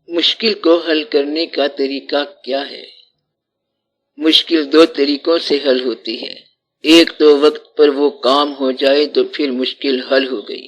مشکل کو حل کرنے کا طریقہ کیا ہے؟ مشکل دو طریقوں سے حل ہوتی ہے۔ ایک تو وقت پر وہ کام ہو جائے تو پھر مشکل حل ہو گئی۔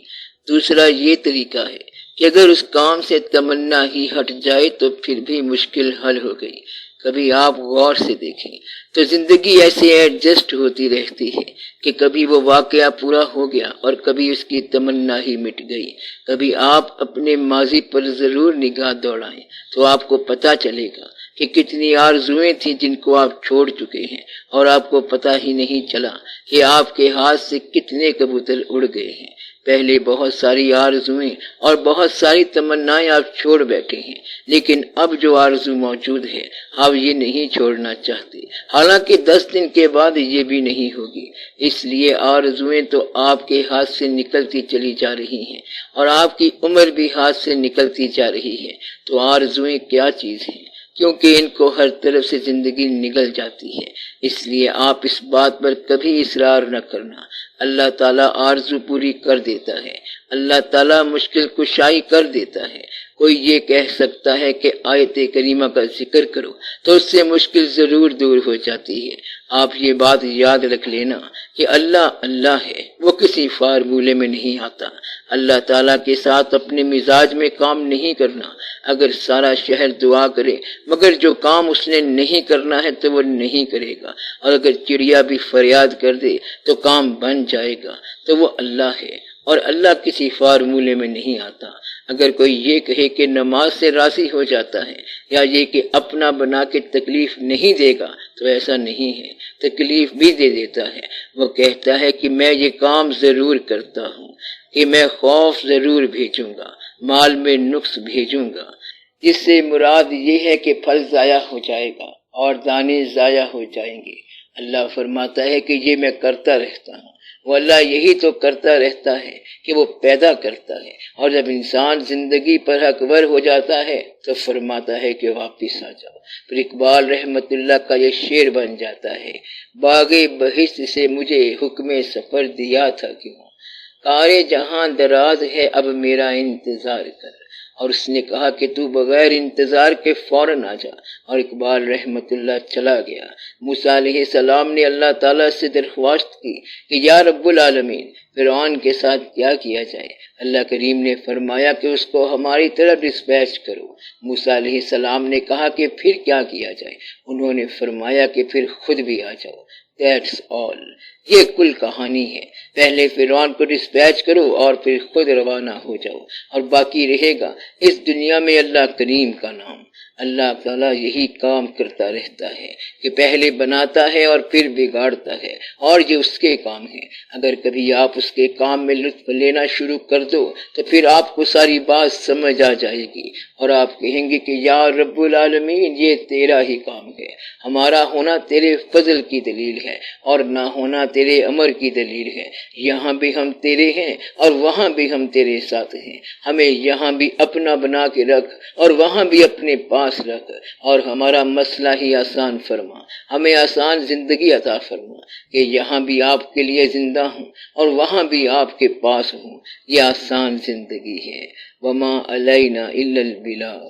دوسرا یہ طریقہ ہے کہ اگر اس کام سے تمنا ہی ہٹ جائے تو پھر بھی مشکل حل ہو گئی۔ کبھی آپ غور سے دیکھیں تو زندگی ایسے ایڈجسٹ ہوتی رہتی ہے کہ کبھی وہ واقعہ پورا ہو گیا اور کبھی اس کی تمنا ہی مٹ گئی۔ کبھی آپ اپنے ماضی پر ضرور نگاہ دوڑائیں تو آپ کو پتہ چلے گا کہ کتنی آرزوئیں تھیں جن کو آپ چھوڑ چکے ہیں اور آپ کو پتہ ہی نہیں چلا کہ آپ کے ہاتھ سے کتنے کبوتر اڑ گئے ہیں۔ پہلے بہت ساری آرزوئیں اور بہت ساری تمنائیں آپ چھوڑ بیٹھے ہیں، لیکن اب جو آرزو موجود ہے آپ یہ نہیں چھوڑنا چاہتے، حالانکہ 10 دن کے بعد یہ بھی نہیں ہوگی۔ اس لیے آرزوئیں تو آپ کے ہاتھ سے نکلتی چلی جا رہی ہیں اور آپ کی عمر بھی ہاتھ سے نکلتی جا رہی ہے۔ تو آرزوئیں کیا چیز ہیں؟ کیونکہ ان کو ہر طرف سے زندگی نگل جاتی ہے، اس لیے آپ اس بات پر کبھی اصرار نہ کرنا۔ اللہ تعالیٰ آرزو پوری کر دیتا ہے، اللہ تعالیٰ مشکل کشائی کر دیتا ہے۔ کوئی یہ کہہ سکتا ہے کہ آیت کریمہ کا ذکر کرو تو اس سے مشکل ضرور دور ہو جاتی ہے۔ آپ یہ بات یاد رکھ لینا کہ اللہ اللہ ہے، وہ کسی فارمولے میں نہیں آتا۔ اللہ تعالیٰ کے ساتھ اپنے مزاج میں کام نہیں کرنا۔ اگر سارا شہر دعا کرے مگر جو کام اس نے نہیں کرنا ہے تو وہ نہیں کرے گا، اور اگر چڑیا بھی فریاد کر دے تو کام بن جائے گا۔ تو وہ اللہ ہے اور اللہ کسی فارمولے میں نہیں آتا۔ اگر کوئی یہ کہے کہ نماز سے راضی ہو جاتا ہے یا یہ کہ اپنا بنا کے تکلیف نہیں دے گا تو ایسا نہیں ہے، تکلیف بھی دے دیتا ہے۔ وہ کہتا ہے کہ میں یہ کام ضرور کرتا ہوں، کہ میں خوف ضرور بھیجوں گا، مال میں نقص بھیجوں گا، جس سے مراد یہ ہے کہ پھل ضائع ہو جائے گا اور دانے ضائع ہو جائیں گے۔ اللہ فرماتا ہے کہ یہ میں کرتا رہتا ہوں۔ وہ اللہ یہی تو کرتا رہتا ہے کہ وہ پیدا کرتا ہے، اور جب انسان زندگی پر حقور ہو جاتا ہے تو فرماتا ہے کہ واپس آ جاؤ۔ پھر اقبال رحمت اللہ کا یہ شعر بن جاتا ہے، باغ بہشت سے مجھے حکم سفر دیا تھا کیوں، کار جہاں دراز ہے اب میرا انتظار کر۔ اور اس نے کہا کہ تو بغیر انتظار کے فوراً آ جا، اور اقبال رحمت اللہ چلا گیا۔ موسیٰ علیہ السلام نے اللہ تعالیٰ سے درخواست کی کہ یا رب العالمین فرعون کے ساتھ کیا کیا جائے؟ اللہ کریم نے فرمایا کہ اس کو ہماری طرف ڈسپیچ کرو۔ موسیٰ علیہ السلام نے کہا کہ پھر کیا کیا جائے؟ انہوں نے فرمایا کہ پھر خود بھی آ جاؤ۔ That's all۔ یہ کل کہانی ہے۔ پہلے فرعون کو ڈسپیچ کرو اور پھر خود روانہ ہو جاؤ، اور باقی رہے گا اس دنیا میں اللہ کریم کا نام۔ اللہ تعالیٰ یہی کام کرتا رہتا ہے کہ پہلے بناتا ہے اور پھر بگاڑتا ہے، اور یہ اس کے کام ہے۔ اگر کبھی آپ اس کے کام میں لطف لینا شروع کر دو تو پھر آپ کو ساری بات سمجھ آ جائے گی، اور آپ کہیں گے کہ یا رب العالمین یہ تیرا ہی کام ہے، ہمارا ہونا تیرے فضل کی دلیل ہے اور نہ ہونا تیرے امر کی دلیل ہے۔ یہاں بھی ہم تیرے ہیں اور وہاں بھی ہم تیرے ساتھ ہیں، ہمیں یہاں بھی اپنا بنا کے رکھ اور وہاں بھی اپنے پاس رکھ، اور ہمارا مسئلہ ہی آسان فرما، ہمیں آسان زندگی عطا فرما کہ یہاں بھی آپ کے لیے زندہ ہوں اور وہاں بھی آپ کے پاس ہوں۔ یہ آسان زندگی ہے۔ وما علینا الا البلاغ۔